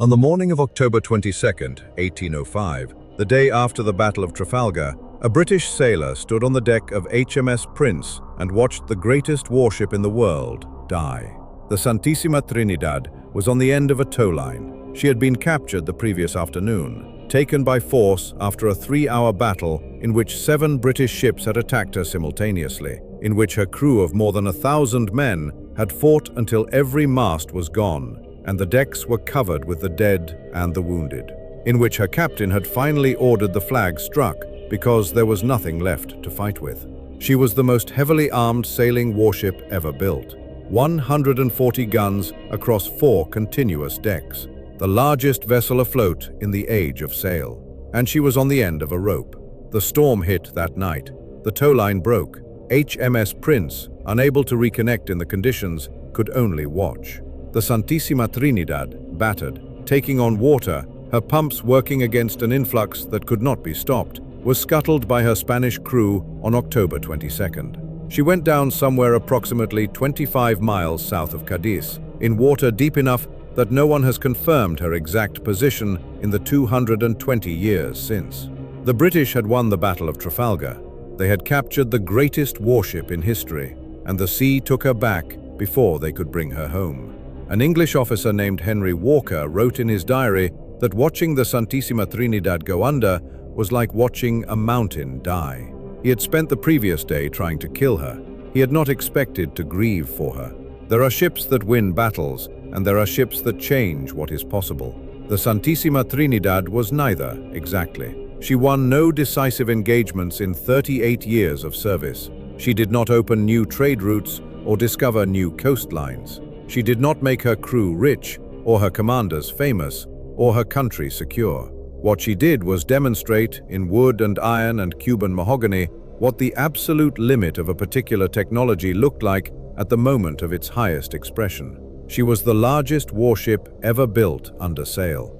On the morning of October 22nd, 1805, the day after the Battle of Trafalgar, a British sailor stood on the deck of HMS Prince and watched the greatest warship in the world die. The Santísima Trinidad was on the end of a tow line. She had been captured the previous afternoon, taken by force after a 3-hour battle in which 7 British ships had attacked her simultaneously, in which her crew of more than 1,000 men had fought until every mast was gone, and the decks were covered with the dead and the wounded, in which her captain had finally ordered the flag struck because there was nothing left to fight with. She was the most heavily armed sailing warship ever built, 140 guns across 4 continuous decks, the largest vessel afloat in the age of sail. And she was on the end of a rope. The storm hit that night. The tow line broke. HMS Prince, unable to reconnect in the conditions, could only watch. The Santísima Trinidad, battered, taking on water, her pumps working against an influx that could not be stopped, was scuttled by her Spanish crew on October 22nd. She went down somewhere approximately 25 miles south of Cadiz, in water deep enough that no one has confirmed her exact position in the 220 years since. The British had won the Battle of Trafalgar. They had captured the greatest warship in history, and the sea took her back before they could bring her home. An English officer named Henry Walker wrote in his diary that watching the Santísima Trinidad go under was like watching a mountain die. He had spent the previous day trying to kill her. He had not expected to grieve for her. There are ships that win battles, and there are ships that change what is possible. The Santísima Trinidad was neither, exactly. She won no decisive engagements in 38 years of service. She did not open new trade routes or discover new coastlines. She did not make her crew rich, or her commanders famous, or her country secure. What she did was demonstrate, in wood and iron and Cuban mahogany, what the absolute limit of a particular technology looked like at the moment of its highest expression. She was the largest warship ever built under sail.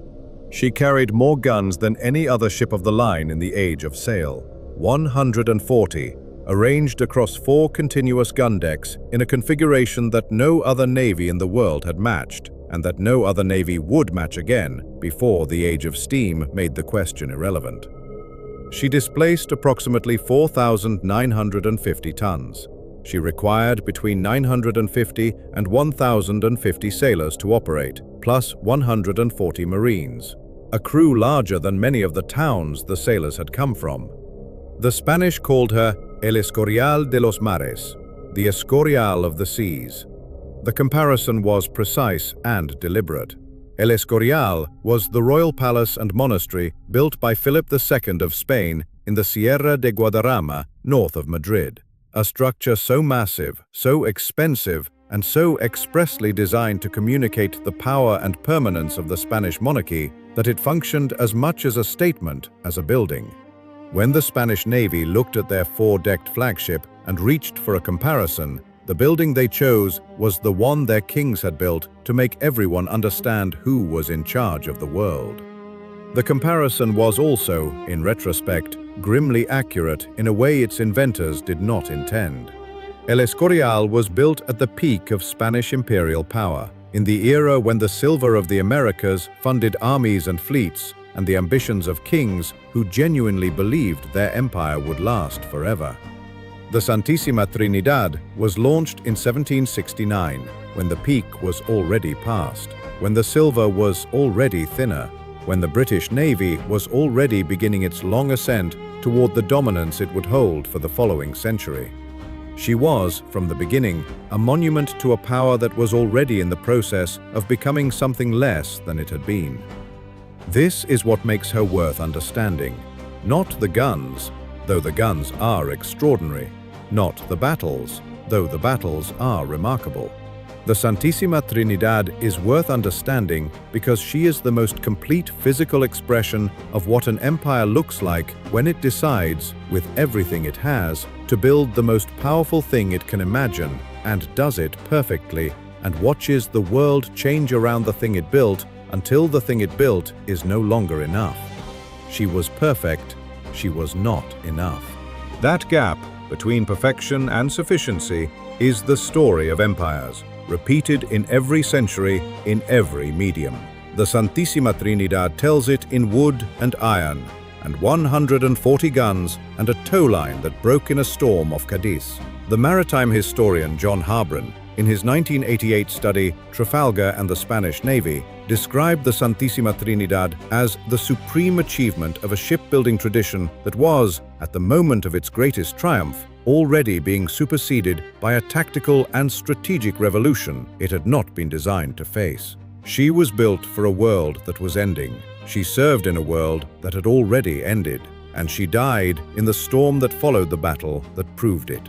She carried more guns than any other ship of the line in the age of sail, 140, arranged across 4 continuous gun decks in a configuration that no other navy in the world had matched, and that no other navy would match again before the age of steam made the question irrelevant. She displaced approximately 4,950 tons. She required between 950 and 1,050 sailors to operate, plus 140 Marines, a crew larger than many of the towns the sailors had come from. The Spanish called her El Escorial de los Mares, the Escorial of the seas. The comparison was precise and deliberate. El Escorial was the royal palace and monastery built by Felip II of Spain in the Sierra de Guadarrama, north of Madrid. A structure so massive, so expensive, and so expressly designed to communicate the power and permanence of the Spanish monarchy that it functioned as much as a statement as a building. When the Spanish Navy looked at their 4-decked flagship and reached for a comparison, the building they chose was the one their kings had built to make everyone understand who was in charge of the world. The comparison was also, in retrospect, grimly accurate in a way its inventors did not intend. El Escorial was built at the peak of Spanish imperial power, in the era when the silver of the Americas funded armies and fleets, and the ambitions of kings who genuinely believed their empire would last forever. The Santísima Trinidad was launched in 1769, when the peak was already past, when the silver was already thinner, when the British Navy was already beginning its long ascent toward the dominance it would hold for the following century. She was, from the beginning, a monument to a power that was already in the process of becoming something less than it had been. This is what makes her worth understanding. Not the guns, though the guns are extraordinary. Not the battles, though the battles are remarkable. The Santísima Trinidad is worth understanding because she is the most complete physical expression of what an empire looks like when it decides, with everything it has, to build the most powerful thing it can imagine, and does it perfectly, and watches the world change around the thing it built until the thing it built is no longer enough. She was perfect, she was not enough. That gap between perfection and sufficiency is the story of empires, repeated in every century, in every medium. The Santísima Trinidad tells it in wood and iron, and 140 guns and a tow line that broke in a storm off Cadiz. The maritime historian John Harbron, in his 1988 study Trafalgar and the Spanish Navy, described the Santísima Trinidad as the supreme achievement of a shipbuilding tradition that was, at the moment of its greatest triumph, already being superseded by a tactical and strategic revolution it had not been designed to face. She was built for a world that was ending. She served in a world that had already ended, and she died in the storm that followed the battle that proved it.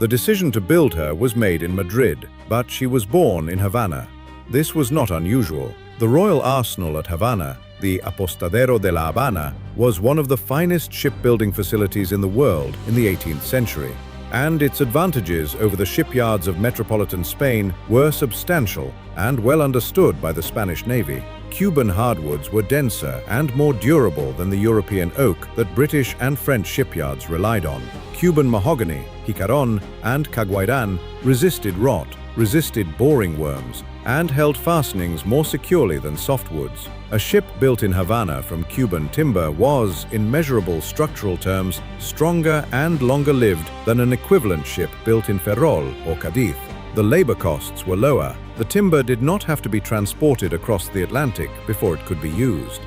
The decision to build her was made in Madrid, but she was born in Havana. This was not unusual. The Royal Arsenal at Havana, the Apostadero de la Habana, was one of the finest shipbuilding facilities in the world in the 18th century, and its advantages over the shipyards of metropolitan Spain were substantial and well understood by the Spanish Navy. Cuban hardwoods were denser and more durable than the European oak that British and French shipyards relied on. Cuban mahogany, jicaron, and caguairan resisted rot, resisted boring worms, and held fastenings more securely than softwoods. A ship built in Havana from Cuban timber was, in measurable structural terms, stronger and longer-lived than an equivalent ship built in Ferrol or Cadiz. The labor costs were lower. The timber did not have to be transported across the Atlantic before it could be used.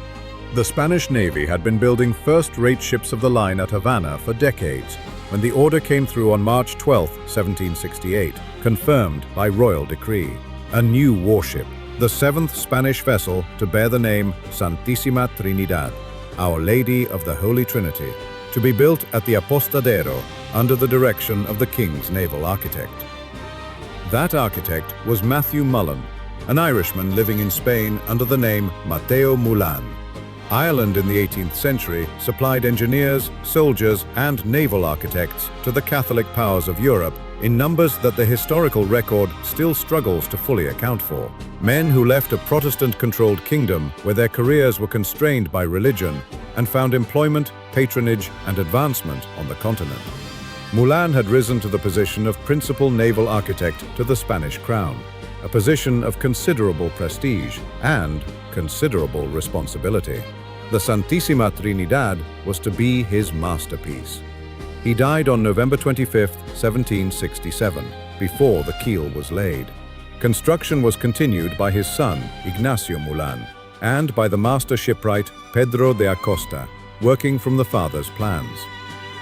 The Spanish Navy had been building first-rate ships of the line at Havana for decades, when the order came through on March 12, 1768, confirmed by royal decree. A new warship, the seventh Spanish vessel to bear the name Santísima Trinidad, Our Lady of the Holy Trinity, to be built at the Apostadero under the direction of the King's naval architect. That architect was Matthew Mullen, an Irishman living in Spain under the name Mateo Mullan. Ireland in the 18th century supplied engineers, soldiers, and naval architects to the Catholic powers of Europe in numbers that the historical record still struggles to fully account for. Men who left a Protestant-controlled kingdom where their careers were constrained by religion and found employment, patronage, and advancement on the continent. Mullan had risen to the position of principal naval architect to the Spanish crown, a position of considerable prestige and considerable responsibility. The Santísima Trinidad was to be his masterpiece. He died on November 25, 1767, before the keel was laid. Construction was continued by his son, Ignacio Mullan, and by the master shipwright Pedro de Acosta, working from the father's plans.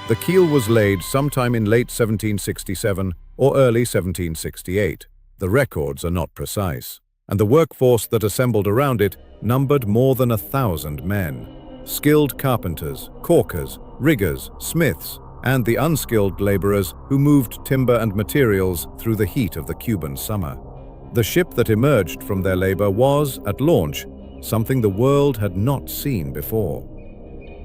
The keel was laid sometime in late 1767 or early 1768. The records are not precise, and the workforce that assembled around it numbered more than 1,000 men. Skilled carpenters, caulkers, riggers, smiths, and the unskilled laborers who moved timber and materials through the heat of the Cuban summer. The ship that emerged from their labor was, at launch, something the world had not seen before.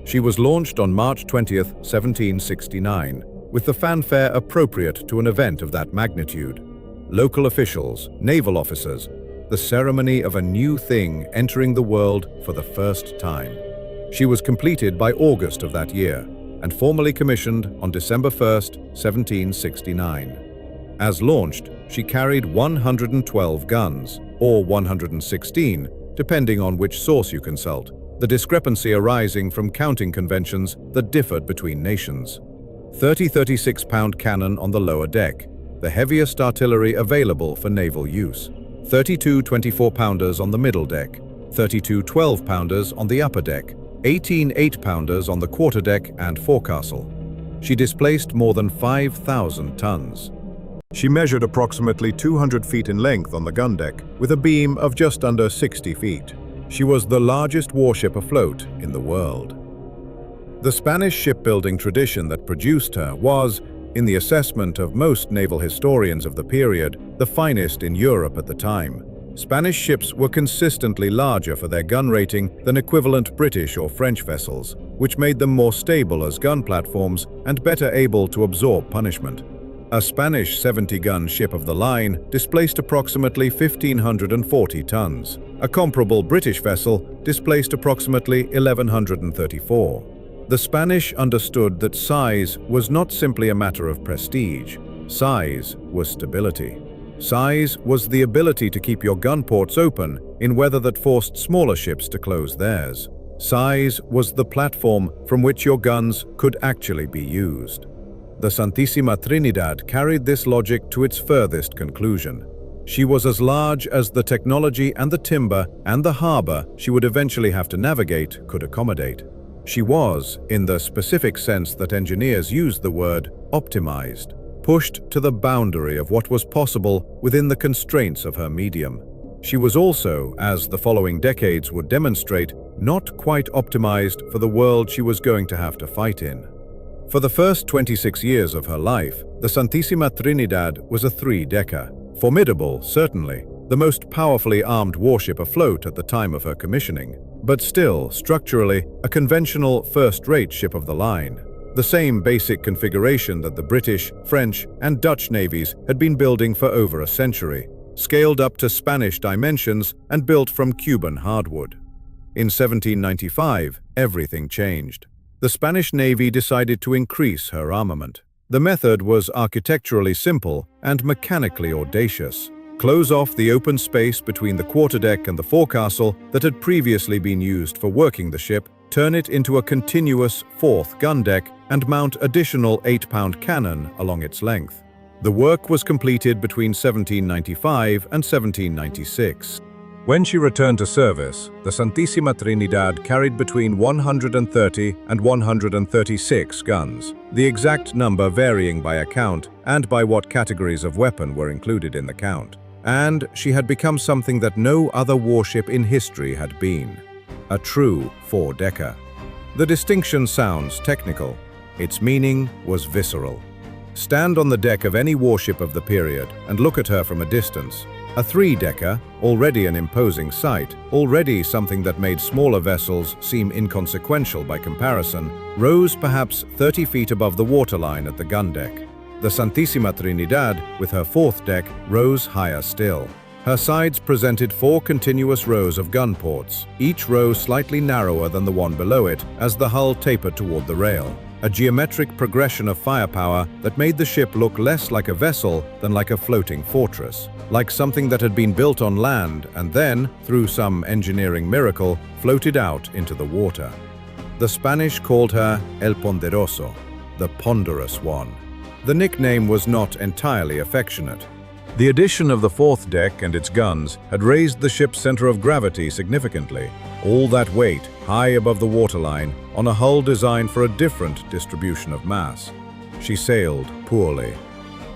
She was launched on March 20, 1769, with the fanfare appropriate to an event of that magnitude. Local officials, naval officers, the ceremony of a new thing entering the world for the first time. She was completed by August of that year and formally commissioned on December 1, 1769. As launched, she carried 112 guns, or 116, depending on which source you consult, the discrepancy arising from counting conventions that differed between nations. 30 36-pound cannon on the lower deck, the heaviest artillery available for naval use. 32 24-pounders on the middle deck, 32 12-pounders on the upper deck, 18 8-pounders on the quarterdeck and forecastle. She displaced more than 5,000 tons. She measured approximately 200 feet in length on the gun deck, with a beam of just under 60 feet. She was the largest warship afloat in the world. The Spanish shipbuilding tradition that produced her was, in the assessment of most naval historians of the period, the finest in Europe at the time. Spanish ships were consistently larger for their gun rating than equivalent British or French vessels, which made them more stable as gun platforms and better able to absorb punishment. A Spanish 70-gun ship of the line displaced approximately 1,540 tons. A comparable British vessel displaced approximately 1,134. The Spanish understood that size was not simply a matter of prestige. Size was stability. Size was the ability to keep your gun ports open in weather that forced smaller ships to close theirs. Size was the platform from which your guns could actually be used. The Santísima Trinidad carried this logic to its furthest conclusion. She was as large as the technology and the timber and the harbor she would eventually have to navigate could accommodate. She was, in the specific sense that engineers use the word, optimized, pushed to the boundary of what was possible within the constraints of her medium. She was also, as the following decades would demonstrate, not quite optimized for the world she was going to have to fight in. For the first 26 years of her life, the Santísima Trinidad was a three-decker. Formidable, certainly, the most powerfully armed warship afloat at the time of her commissioning, but still, structurally, a conventional first-rate ship of the line. The same basic configuration that the British, French, and Dutch navies had been building for over a century, scaled up to Spanish dimensions and built from Cuban hardwood. In 1795, everything changed. The Spanish Navy decided to increase her armament. The method was architecturally simple and mechanically audacious. Close off the open space between the quarterdeck and the forecastle that had previously been used for working the ship, turn it into a continuous fourth gun deck, and mount additional 8-pound cannon along its length. The work was completed between 1795 and 1796. When she returned to service, the Santísima Trinidad carried between 130 and 136 guns, the exact number varying by account and by what categories of weapon were included in the count. And she had become something that no other warship in history had been: a true four-decker. The distinction sounds technical. Its meaning was visceral. Stand on the deck of any warship of the period and look at her from a distance. A three-decker, already an imposing sight, already something that made smaller vessels seem inconsequential by comparison, rose perhaps 30 feet above the waterline at the gun deck. The Santísima Trinidad, with her fourth deck, rose higher still. Her sides presented 4 continuous rows of gun ports, each row slightly narrower than the one below it as the hull tapered toward the rail. A geometric progression of firepower that made the ship look less like a vessel than like a floating fortress, like something that had been built on land and then, through some engineering miracle, floated out into the water. The Spanish called her El Ponderoso, the ponderous one. The nickname was not entirely affectionate. The addition of the fourth deck and its guns had raised the ship's center of gravity significantly. All that weight, high above the waterline, on a hull designed for a different distribution of mass. She sailed poorly.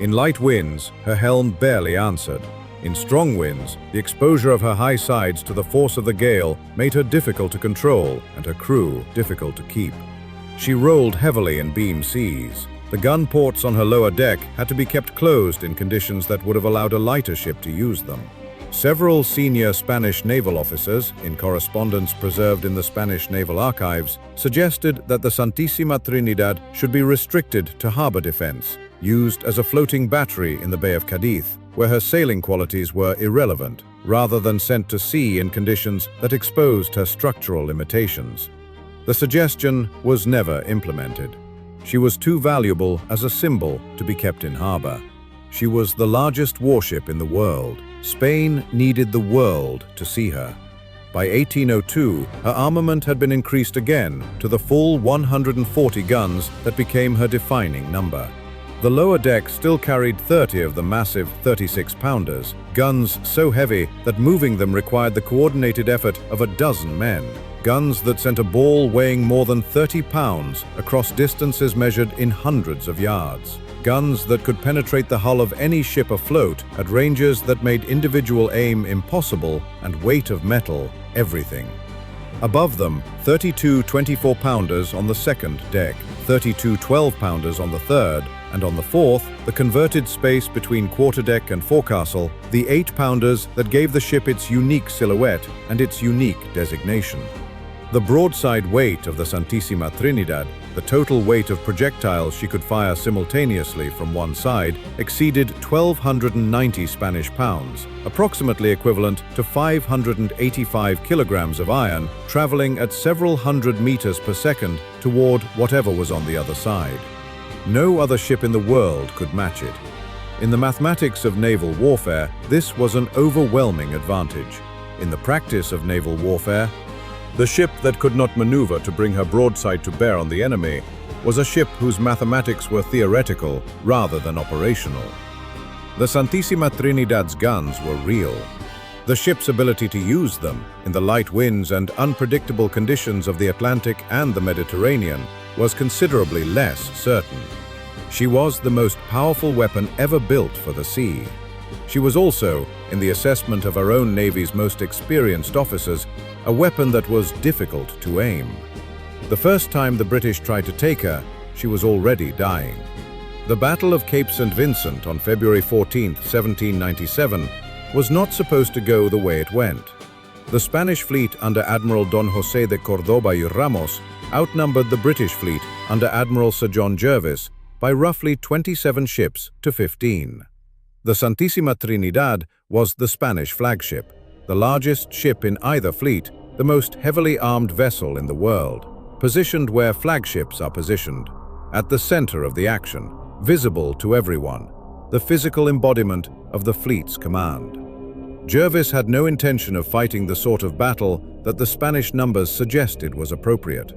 In light winds, her helm barely answered. In strong winds, the exposure of her high sides to the force of the gale made her difficult to control and her crew difficult to keep. She rolled heavily in beam seas. The gun ports on her lower deck had to be kept closed in conditions that would have allowed a lighter ship to use them. Several senior Spanish naval officers, in correspondence preserved in the Spanish Naval Archives, suggested that the Santísima Trinidad should be restricted to harbor defense, used as a floating battery in the Bay of Cadiz, where her sailing qualities were irrelevant, rather than sent to sea in conditions that exposed her structural limitations. The suggestion was never implemented. She was too valuable as a symbol to be kept in harbor. She was the largest warship in the world. Spain needed the world to see her. By 1802, her armament had been increased again to the full 140 guns that became her defining number. The lower deck still carried 30 of the massive 36-pounders, guns so heavy that moving them required the coordinated effort of a dozen men. Guns that sent a ball weighing more than 30 pounds across distances measured in hundreds of yards. Guns that could penetrate the hull of any ship afloat at ranges that made individual aim impossible and weight of metal everything. Above them, 32 24-pounders on the second deck, 32 12-pounders on the third, and on the fourth, the converted space between quarterdeck and forecastle, the 8-pounders that gave the ship its unique silhouette and its unique designation. The broadside weight of the Santísima Trinidad, the total weight of projectiles she could fire simultaneously from one side, exceeded 1,290 Spanish pounds, approximately equivalent to 585 kilograms of iron, traveling at several hundred meters per second toward whatever was on the other side. No other ship in the world could match it. In the mathematics of naval warfare, this was an overwhelming advantage. in the practice of naval warfare. The ship that could not maneuver to bring her broadside to bear on the enemy was a ship whose mathematics were theoretical rather than operational. The Santísima Trinidad's guns were real. The ship's ability to use them in the light winds and unpredictable conditions of the Atlantic and the Mediterranean was considerably less certain. She was the most powerful weapon ever built for the sea. She was also, in the assessment of our own Navy's most experienced officers, a weapon that was difficult to aim. The first time the British tried to take her, she was already dying. The Battle of Cape St. Vincent on February 14, 1797, was not supposed to go the way it went. The Spanish fleet under Admiral Don José de Córdoba y Ramos outnumbered the British fleet under Admiral Sir John Jervis by roughly 27 ships to 15. The Santísima Trinidad was the Spanish flagship, the largest ship in either fleet, the most heavily armed vessel in the world, positioned where flagships are positioned, at the center of the action, visible to everyone, the physical embodiment of the fleet's command. Jervis had no intention of fighting the sort of battle that the Spanish numbers suggested was appropriate.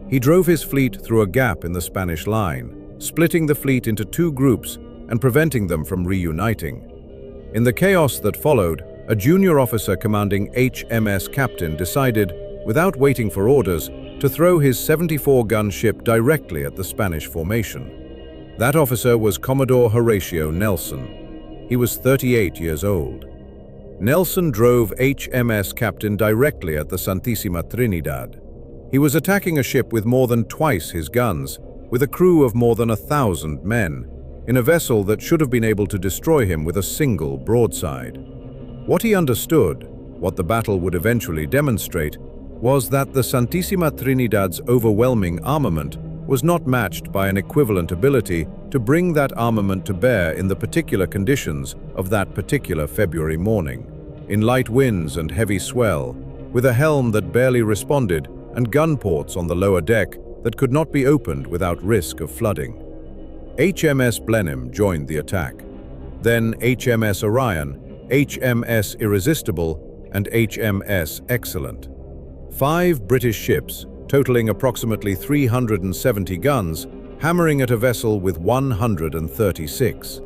He drove his fleet through a gap in the Spanish line, splitting the fleet into two groups and preventing them from reuniting. In the chaos that followed, a junior officer commanding HMS Captain decided, without waiting for orders, to throw his 74-gun ship directly at the Spanish formation. That officer was Commodore Horatio Nelson. He was 38 years old. Nelson drove HMS Captain directly at the Santísima Trinidad. He was attacking a ship with more than twice his guns, with a crew of more than 1,000 men, in a vessel that should have been able to destroy him with a single broadside. What he understood, what the battle would eventually demonstrate, was that the Santísima Trinidad's overwhelming armament was not matched by an equivalent ability to bring that armament to bear in the particular conditions of that particular February morning, in light winds and heavy swell, with a helm that barely responded and gun ports on the lower deck that could not be opened without risk of flooding. HMS Blenheim joined the attack. Then HMS Orion, HMS Irresistible, and HMS Excellent. 5 British ships, totaling approximately 370 guns, hammering at a vessel with 136.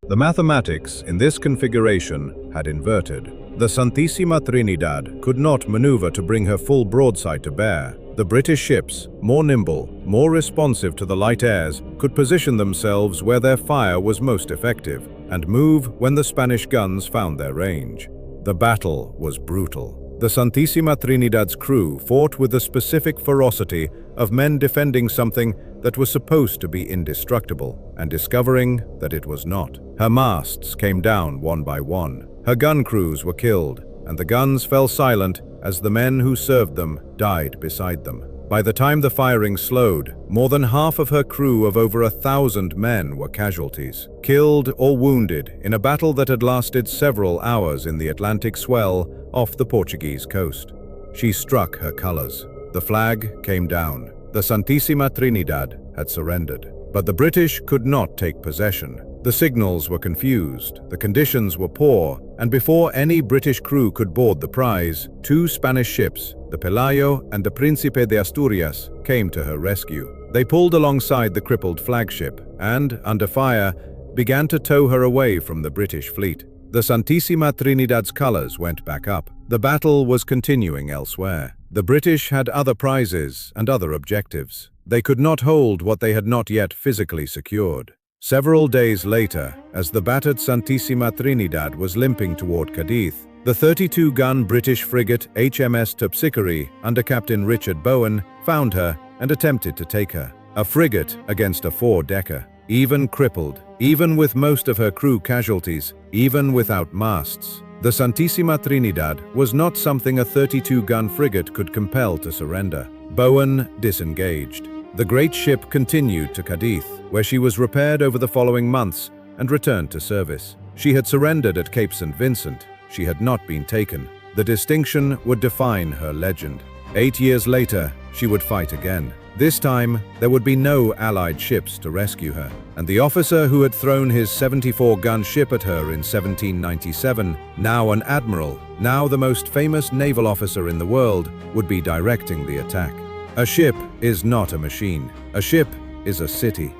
The mathematics in this configuration had inverted. The Santísima Trinidad could not maneuver to bring her full broadside to bear. The British ships, more nimble, more responsive to the light airs, could position themselves where their fire was most effective, and move when the Spanish guns found their range. The battle was brutal. The Santísima Trinidad's crew fought with the specific ferocity of men defending something that was supposed to be indestructible, and discovering that it was not. Her masts came down one by one. Her gun crews were killed, and the guns fell silent as the men who served them died beside them. By the time the firing slowed, more than half of her crew of over 1,000 men were casualties, killed or wounded in a battle that had lasted several hours in the Atlantic swell off the Portuguese coast. She struck her colors. The flag came down. The Santísima Trinidad had surrendered. But the British could not take possession. The signals were confused, the conditions were poor, and before any British crew could board the prize, 2 Spanish ships, the Pelayo and the Príncipe de Asturias, came to her rescue. They pulled alongside the crippled flagship and, under fire, began to tow her away from the British fleet. The Santísima Trinidad's colors went back up. The battle was continuing elsewhere. The British had other prizes and other objectives. They could not hold what they had not yet physically secured. Several days later, as the battered Santísima Trinidad was limping toward Cadiz, the 32-gun British frigate HMS Terpsichore under Captain Richard Bowen found her and attempted to take her. A frigate against a 4-decker, even crippled, even with most of her crew casualties, even without masts. The Santísima Trinidad was not something a 32-gun frigate could compel to surrender. Bowen disengaged. The great ship continued to Cadiz, where she was repaired over the following months and returned to service. She had surrendered at Cape St. Vincent. She had not been taken. The distinction would define her legend. 8 years later, she would fight again. This time, there would be no Allied ships to rescue her, and the officer who had thrown his 74-gun ship at her in 1797, now an admiral, now the most famous naval officer in the world, would be directing the attack. A ship is not a machine. A ship is a city.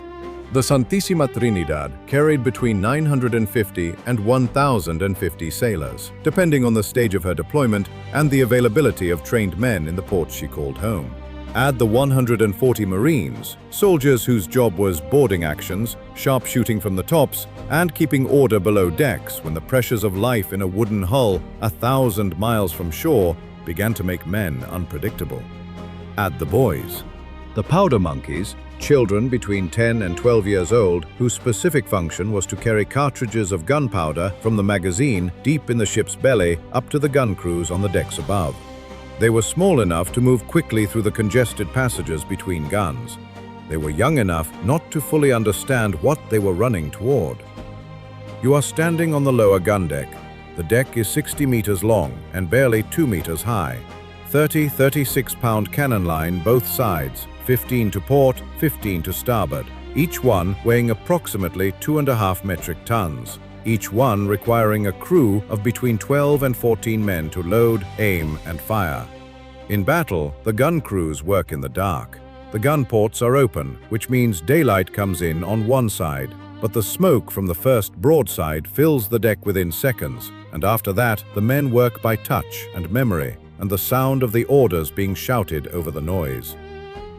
The Santísima Trinidad carried between 950 and 1,050 sailors, depending on the stage of her deployment and the availability of trained men in the ports she called home. Add the 140 Marines, soldiers whose job was boarding actions, sharpshooting from the tops, and keeping order below decks when the pressures of life in a wooden hull 1,000 miles from shore began to make men unpredictable. Add the boys. The powder monkeys, children between 10 and 12 years old, whose specific function was to carry cartridges of gunpowder from the magazine deep in the ship's belly up to the gun crews on the decks above. They were small enough to move quickly through the congested passages between guns. They were young enough not to fully understand what they were running toward. You are standing on the lower gun deck. The deck is 60 meters long and barely 2 meters high. 36-pound cannon line both sides, 15 to port, 15 to starboard, each one weighing approximately 2.5 metric tons. Each one requiring a crew of between 12 and 14 men to load, aim, and fire. In battle, the gun crews work in the dark. The gun ports are open, which means daylight comes in on one side, but the smoke from the first broadside fills the deck within seconds, and after that, the men work by touch and memory, and the sound of the orders being shouted over the noise.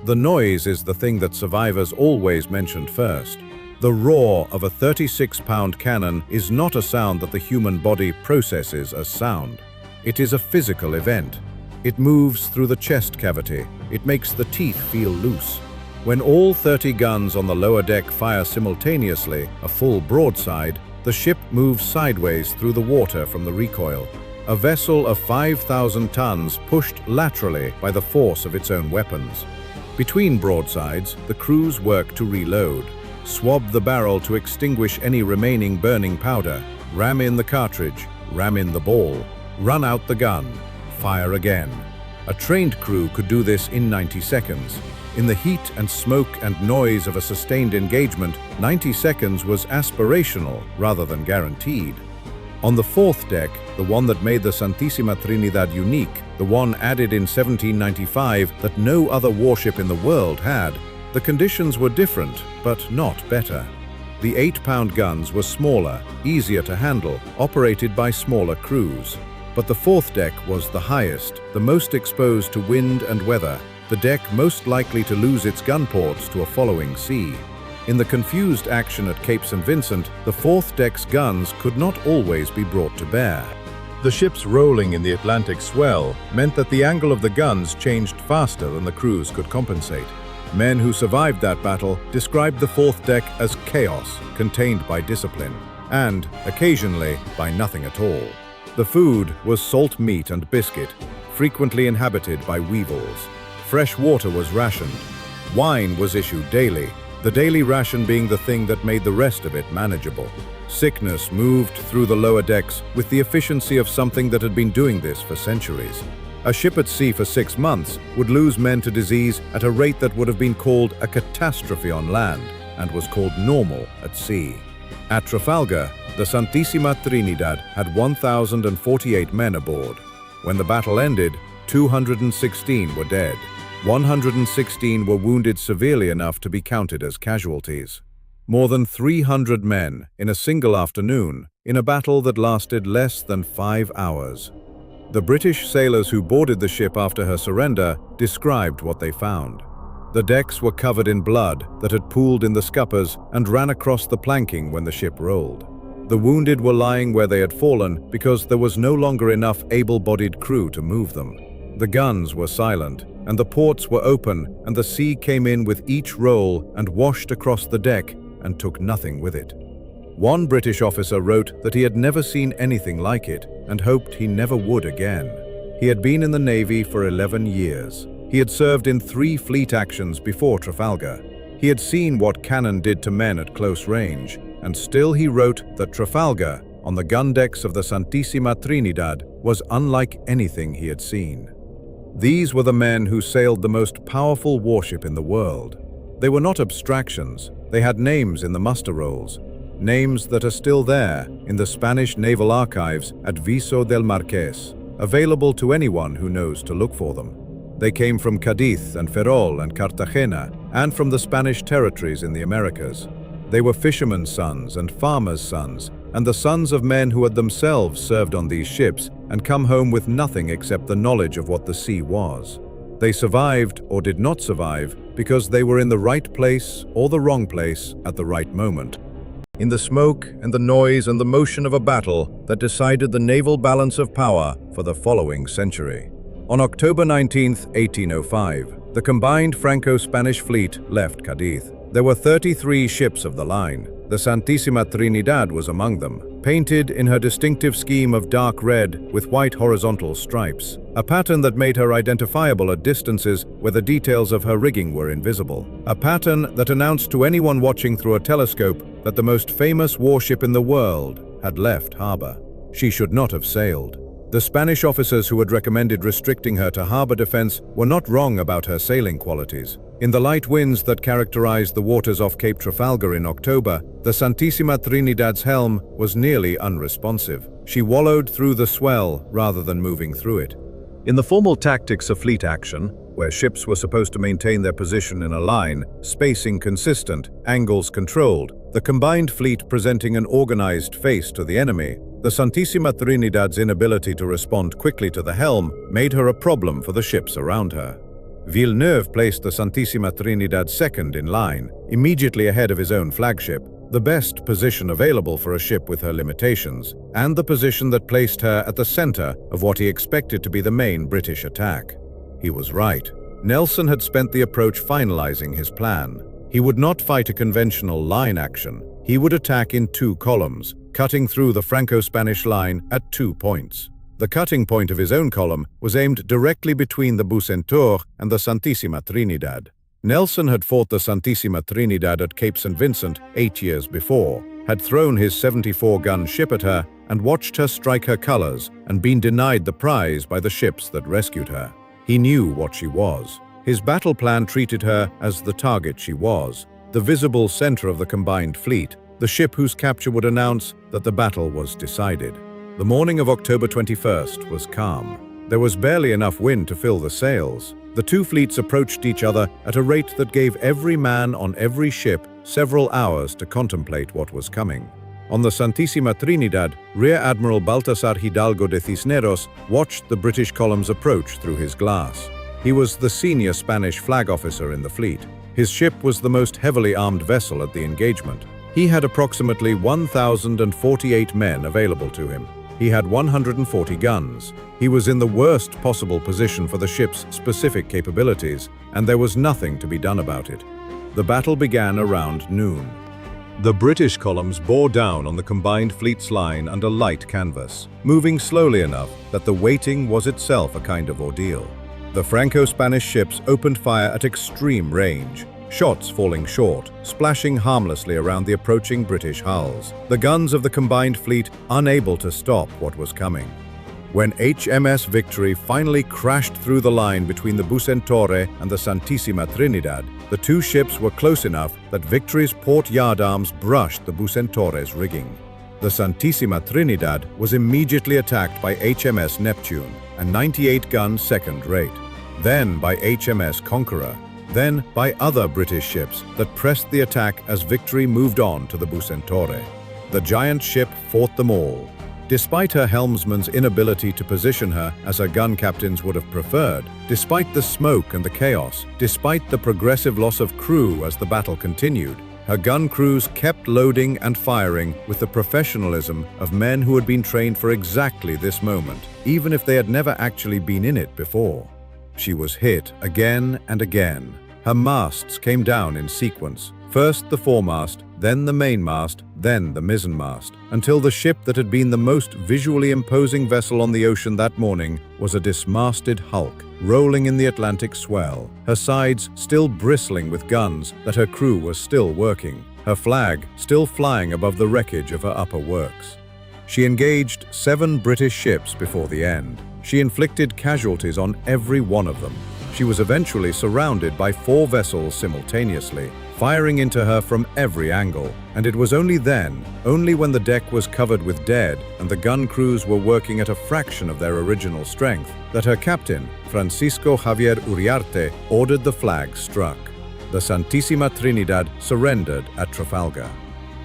The noise is the thing that survivors always mentioned first. The roar of a 36-pound cannon is not a sound that the human body processes as sound. It is a physical event. It moves through the chest cavity. It makes the teeth feel loose. When all 30 guns on the lower deck fire simultaneously, a full broadside, the ship moves sideways through the water from the recoil. A vessel of 5,000 tons pushed laterally by the force of its own weapons. Between broadsides, the crews work to reload. Swab the barrel to extinguish any remaining burning powder, ram in the cartridge, ram in the ball, run out the gun, fire again. A trained crew could do this in 90 seconds. In the heat and smoke and noise of a sustained engagement, 90 seconds was aspirational rather than guaranteed. On the fourth deck, the one that made the Santísima Trinidad unique, the one added in 1795 that no other warship in the world had, the conditions were different, but not better. The 8-pound guns were smaller, easier to handle, operated by smaller crews. But the fourth deck was the highest, the most exposed to wind and weather, the deck most likely to lose its gun ports to a following sea. In the confused action at Cape St. Vincent, the fourth deck's guns could not always be brought to bear. The ships rolling in the Atlantic swell meant that the angle of the guns changed faster than the crews could compensate. Men who survived that battle described the fourth deck as chaos, contained by discipline, and, occasionally, by nothing at all. The food was salt meat and biscuit, frequently inhabited by weevils. Fresh water was rationed. Wine was issued daily, the daily ration being the thing that made the rest of it manageable. Sickness moved through the lower decks with the efficiency of something that had been doing this for centuries. A ship at sea for 6 months would lose men to disease at a rate that would have been called a catastrophe on land and was called normal at sea. At Trafalgar, the Santísima Trinidad had 1,048 men aboard. When the battle ended, 216 were dead. 116 were wounded severely enough to be counted as casualties. More than 300 men in a single afternoon in a battle that lasted less than 5 hours. The British sailors who boarded the ship after her surrender described what they found. The decks were covered in blood that had pooled in the scuppers and ran across the planking when the ship rolled. The wounded were lying where they had fallen because there was no longer enough able-bodied crew to move them. The guns were silent, and the ports were open, and the sea came in with each roll and washed across the deck and took nothing with it. One British officer wrote that he had never seen anything like it and hoped he never would again. He had been in the Navy for 11 years. He had served in 3 fleet actions before Trafalgar. He had seen what cannon did to men at close range, and still he wrote that Trafalgar, on the gun decks of the Santísima Trinidad, was unlike anything he had seen. These were the men who sailed the most powerful warship in the world. They were not abstractions. They had names in the muster rolls, names that are still there in the Spanish naval archives at Viso del Marqués, available to anyone who knows to look for them. They came from Cadiz and Ferrol and Cartagena, and from the Spanish territories in the Americas. They were fishermen's sons and farmers' sons, and the sons of men who had themselves served on these ships and come home with nothing except the knowledge of what the sea was. They survived or did not survive because they were in the right place or the wrong place at the right moment. In the smoke and the noise and the motion of a battle that decided the naval balance of power for the following century. On October 19, 1805, the combined Franco-Spanish fleet left Cadiz. There were 33 ships of the line. The Santísima Trinidad was among them, painted in her distinctive scheme of dark red with white horizontal stripes, a pattern that made her identifiable at distances where the details of her rigging were invisible. A pattern that announced to anyone watching through a telescope that the most famous warship in the world had left harbor. She should not have sailed. The Spanish officers who had recommended restricting her to harbor defense were not wrong about her sailing qualities. In the light winds that characterized the waters off Cape Trafalgar in October, the Santísima Trinidad's helm was nearly unresponsive. She wallowed through the swell rather than moving through it. In the formal tactics of fleet action, where ships were supposed to maintain their position in a line, spacing consistent, angles controlled, the combined fleet presenting an organized face to the enemy, the Santísima Trinidad's inability to respond quickly to the helm made her a problem for the ships around her. Villeneuve placed the Santísima Trinidad second in line, immediately ahead of his own flagship, the best position available for a ship with her limitations, and the position that placed her at the center of what he expected to be the main British attack. He was right. Nelson had spent the approach finalizing his plan. He would not fight a conventional line action. He would attack in two columns, cutting through the Franco-Spanish line at 2 points. The cutting point of his own column was aimed directly between the Bucentaure and the Santísima Trinidad. Nelson had fought the Santísima Trinidad at Cape St. Vincent 8 years before, had thrown his 74-gun ship at her and watched her strike her colors and been denied the prize by the ships that rescued her. He knew what she was. His battle plan treated her as the target she was, the visible center of the combined fleet, the ship whose capture would announce that the battle was decided. The morning of October 21st was calm. There was barely enough wind to fill the sails. The two fleets approached each other at a rate that gave every man on every ship several hours to contemplate what was coming. On the Santísima Trinidad, Rear Admiral Baltasar Hidalgo de Cisneros watched the British columns approach through his glass. He was the senior Spanish flag officer in the fleet. His ship was the most heavily armed vessel at the engagement. He had approximately 1,048 men available to him. He had 140 guns. He was in the worst possible position for the ship's specific capabilities, and there was nothing to be done about it. The battle began around noon. The British columns bore down on the combined fleet's line under light canvas, moving slowly enough that the waiting was itself a kind of ordeal. The Franco-Spanish ships opened fire at extreme range, shots falling short, splashing harmlessly around the approaching British hulls, the guns of the combined fleet unable to stop what was coming. When HMS Victory finally crashed through the line between the Bucentaure and the Santísima Trinidad, the two ships were close enough that Victory's port yardarms brushed the Bucentaure's rigging. The Santísima Trinidad was immediately attacked by HMS Neptune, a 98-gun second rate, then by HMS Conqueror, then by other British ships that pressed the attack as Victory moved on to the Bucentaure. The giant ship fought them all. Despite her helmsman's inability to position her as her gun captains would have preferred, despite the smoke and the chaos, despite the progressive loss of crew as the battle continued, her gun crews kept loading and firing with the professionalism of men who had been trained for exactly this moment, even if they had never actually been in it before. She was hit again and again. Her masts came down in sequence. First the foremast, then the mainmast, then the mizzenmast, until the ship that had been the most visually imposing vessel on the ocean that morning was a dismasted hulk, rolling in the Atlantic swell, her sides still bristling with guns that her crew was still working, her flag still flying above the wreckage of her upper works. She engaged 7 British ships before the end. She inflicted casualties on every one of them. She was eventually surrounded by 4 vessels simultaneously, firing into her from every angle. And it was only when the deck was covered with dead and the gun crews were working at a fraction of their original strength, that her captain, Francisco Javier Uriarte, ordered the flag struck. The Santísima Trinidad surrendered at Trafalgar.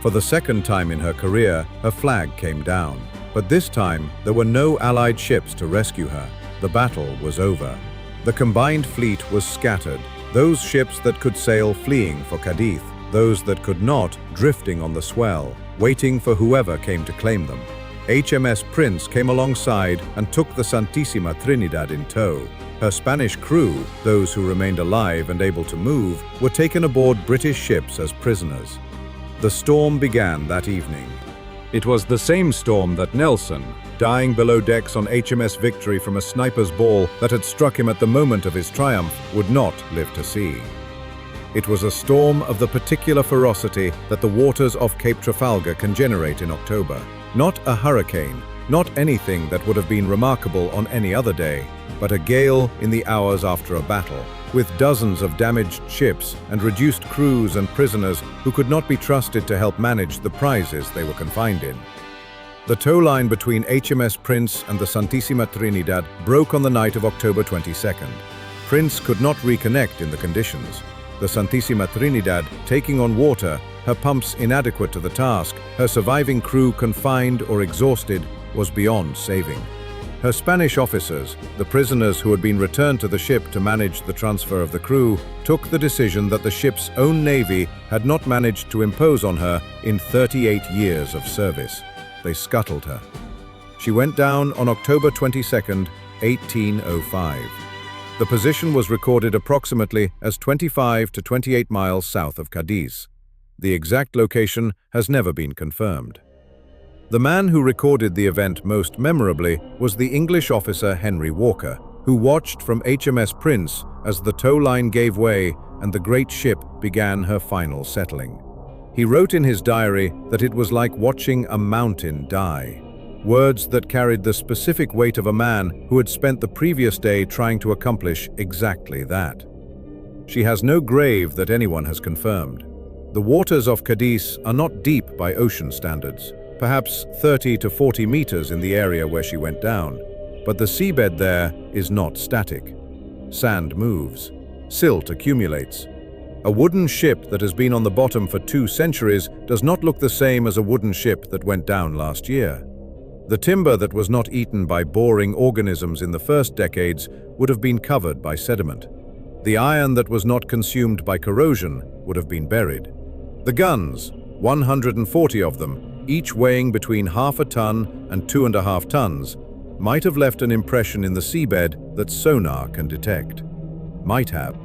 For the second time in her career, her flag came down. But this time, there were no Allied ships to rescue her. The battle was over. The combined fleet was scattered, those ships that could sail fleeing for Cadiz, those that could not drifting on the swell, waiting for whoever came to claim them. HMS Prince came alongside and took the Santísima Trinidad in tow. Her Spanish crew, those who remained alive and able to move, were taken aboard British ships as prisoners. The storm began that evening. It was the same storm that Nelson, dying below decks on HMS Victory from a sniper's ball that had struck him at the moment of his triumph, would not live to see. It was a storm of the particular ferocity that the waters off Cape Trafalgar can generate in October. Not a hurricane, not anything that would have been remarkable on any other day, but a gale in the hours after a battle, with dozens of damaged ships and reduced crews and prisoners who could not be trusted to help manage the prizes they were confined in. The tow line between HMS Prince and the Santísima Trinidad broke on the night of October 22nd. Prince could not reconnect in the conditions. The Santísima Trinidad taking on water, her pumps inadequate to the task, her surviving crew confined or exhausted, was beyond saving. Her Spanish officers, the prisoners who had been returned to the ship to manage the transfer of the crew, took the decision that the ship's own navy had not managed to impose on her in 38 years of service. They scuttled her. She went down on October 22nd, 1805. The position was recorded approximately as 25 to 28 miles south of Cadiz. The exact location has never been confirmed. The man who recorded the event most memorably was the English officer Henry Walker, who watched from HMS Prince as the tow line gave way and the great ship began her final settling. He wrote in his diary that it was like watching a mountain die. Words that carried the specific weight of a man who had spent the previous day trying to accomplish exactly that. She has no grave that anyone has confirmed. The waters of Cadiz are not deep by ocean standards, perhaps 30 to 40 meters in the area where she went down, but the seabed there is not static. Sand moves. Silt accumulates. A wooden ship that has been on the bottom for 2 centuries does not look the same as a wooden ship that went down last year. The timber that was not eaten by boring organisms in the first decades would have been covered by sediment. The iron that was not consumed by corrosion would have been buried. The guns, 140 of them, each weighing between half a ton and 2.5 tons, might have left an impression in the seabed that sonar can detect. Might have.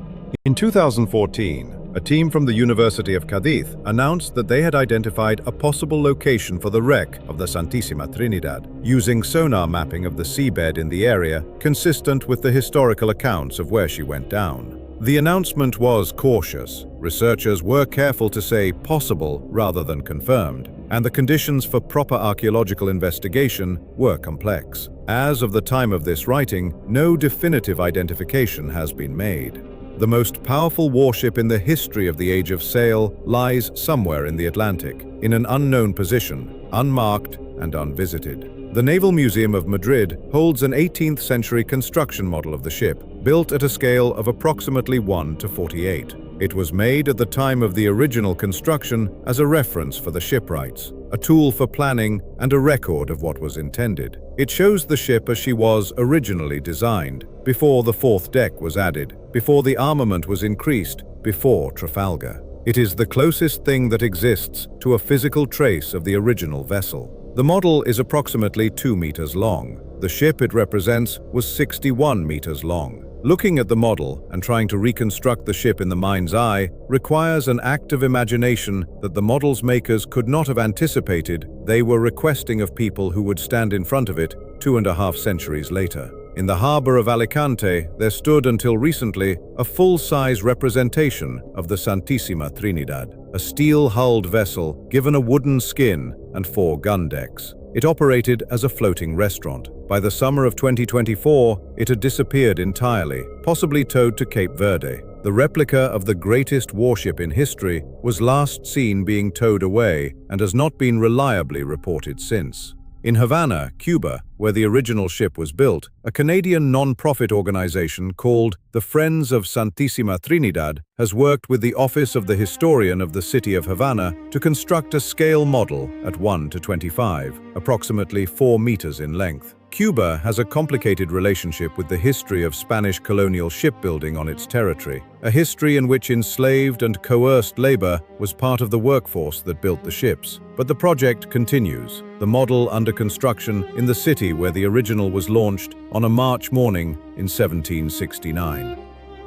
In 2014, a team from the University of Cadiz announced that they had identified a possible location for the wreck of the Santísima Trinidad, using sonar mapping of the seabed in the area consistent with the historical accounts of where she went down. The announcement was cautious. Researchers were careful to say possible rather than confirmed, and the conditions for proper archaeological investigation were complex. As of the time of this writing, no definitive identification has been made. The most powerful warship in the history of the Age of Sail lies somewhere in the Atlantic, in an unknown position, unmarked and unvisited. The Naval Museum of Madrid holds an 18th century construction model of the ship, built at a scale of approximately 1:48. It was made at the time of the original construction as a reference for the shipwrights, a tool for planning and a record of what was intended. It shows the ship as she was originally designed, before the 4th deck was added, before the armament was increased, before Trafalgar. It is the closest thing that exists to a physical trace of the original vessel. The model is approximately 2 meters long. The ship it represents was 61 meters long. Looking at the model and trying to reconstruct the ship in the mind's eye requires an act of imagination that the model's makers could not have anticipated they were requesting of people who would stand in front of it 2.5 centuries later. In the harbor of Alicante, there stood until recently a full-size representation of the Santísima Trinidad, a steel-hulled vessel given a wooden skin and 4 gun decks. It operated as a floating restaurant. By the summer of 2024, it had disappeared entirely, possibly towed to Cape Verde. The replica of the greatest warship in history was last seen being towed away and has not been reliably reported since. In Havana, Cuba, where the original ship was built, a Canadian non-profit organization called the Friends of Santísima Trinidad has worked with the Office of the Historian of the City of Havana to construct a scale model at 1:25, approximately 4 meters in length. Cuba has a complicated relationship with the history of Spanish colonial shipbuilding on its territory, a history in which enslaved and coerced labor was part of the workforce that built the ships. But the project continues, the model under construction in the city where the original was launched on a March morning in 1769.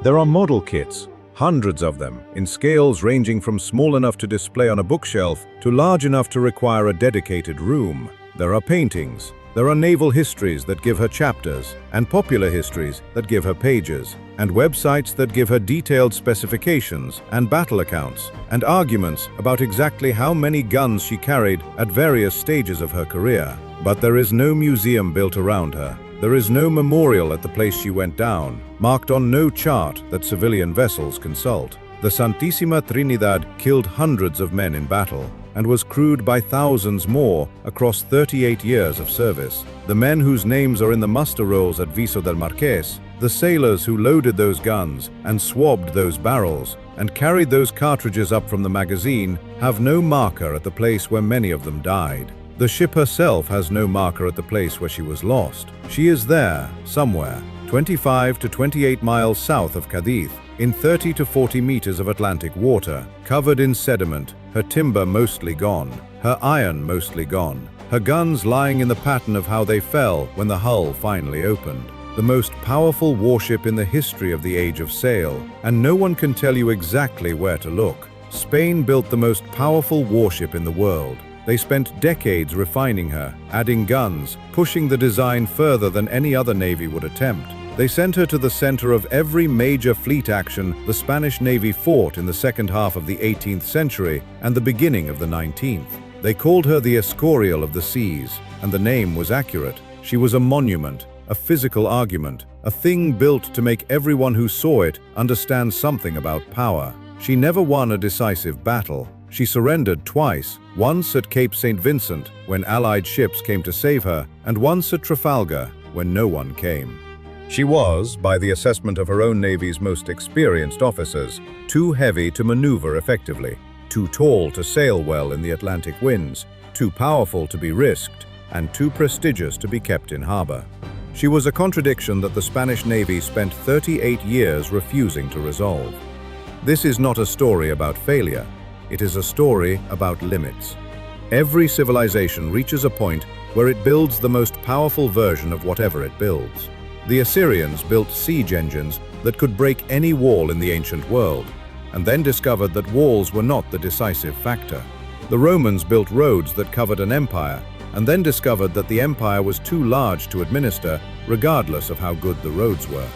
There are model kits, hundreds of them, in scales ranging from small enough to display on a bookshelf to large enough to require a dedicated room. There are paintings. There are naval histories that give her chapters, and popular histories that give her pages, and websites that give her detailed specifications and battle accounts, and arguments about exactly how many guns she carried at various stages of her career. But there is no museum built around her. There is no memorial at the place she went down, marked on no chart that civilian vessels consult. The Santísima Trinidad killed hundreds of men in battle, and was crewed by thousands more across 38 years of service. The men whose names are in the muster rolls at Viso del Marqués, the sailors who loaded those guns and swabbed those barrels and carried those cartridges up from the magazine, have no marker at the place where many of them died. The ship herself has no marker at the place where she was lost. She is there, somewhere, 25 to 28 miles south of Cadiz, in 30 to 40 meters of Atlantic water, covered in sediment, her timber mostly gone, her iron mostly gone, her guns lying in the pattern of how they fell when the hull finally opened. The most powerful warship in the history of the age of sail, and no one can tell you exactly where to look. Spain built the most powerful warship in the world. They spent decades refining her, adding guns, pushing the design further than any other navy would attempt. They sent her to the center of every major fleet action the Spanish Navy fought in the second half of the 18th century and the beginning of the 19th. They called her the Escorial of the seas, and the name was accurate. She was a monument, a physical argument, a thing built to make everyone who saw it understand something about power. She never won a decisive battle. She surrendered twice, once at Cape St. Vincent when Allied ships came to save her, and once at Trafalgar when no one came. She was, by the assessment of her own Navy's most experienced officers, too heavy to maneuver effectively, too tall to sail well in the Atlantic winds, too powerful to be risked, and too prestigious to be kept in harbor. She was a contradiction that the Spanish Navy spent 38 years refusing to resolve. This is not a story about failure. It is a story about limits. Every civilization reaches a point where it builds the most powerful version of whatever it builds. The Assyrians built siege engines that could break any wall in the ancient world, and then discovered that walls were not the decisive factor. The Romans built roads that covered an empire, and then discovered that the empire was too large to administer, regardless of how good the roads were.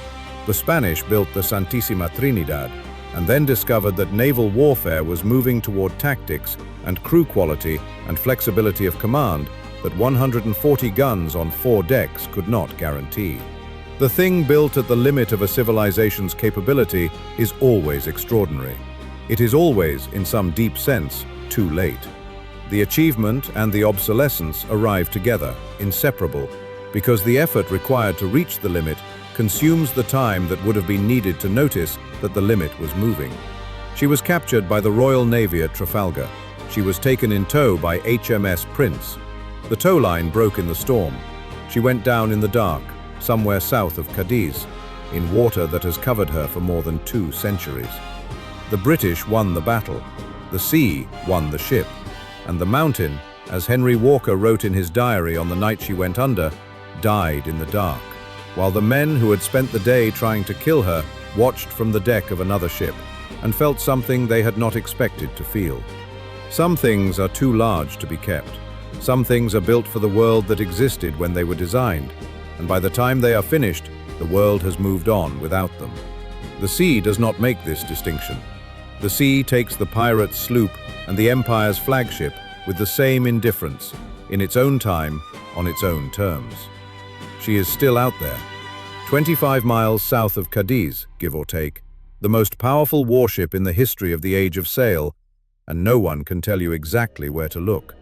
The Spanish built the Santísima Trinidad, and then discovered that naval warfare was moving toward tactics and crew quality and flexibility of command that 140 guns on 4 decks could not guarantee. The thing built at the limit of a civilization's capability is always extraordinary. It is always, in some deep sense, too late. The achievement and the obsolescence arrive together, inseparable, because the effort required to reach the limit consumes the time that would have been needed to notice that the limit was moving. She was captured by the Royal Navy at Trafalgar. She was taken in tow by HMS Prince. The tow line broke in the storm. She went down in the dark, somewhere south of Cadiz, in water that has covered her for more than 2 centuries. The British won the battle. The sea won the ship. And the mountain, as Henry Walker wrote in his diary on the night she went under, died in the dark, while the men who had spent the day trying to kill her watched from the deck of another ship and felt something they had not expected to feel. Some things are too large to be kept. Some things are built for the world that existed when they were designed, and by the time they are finished, the world has moved on without them. The sea does not make this distinction. The sea takes the pirate's sloop and the Empire's flagship with the same indifference. in its own time, on its own terms. She is still out there, 25 miles south of Cadiz, give or take, the most powerful warship in the history of the Age of Sail, and no one can tell you exactly where to look.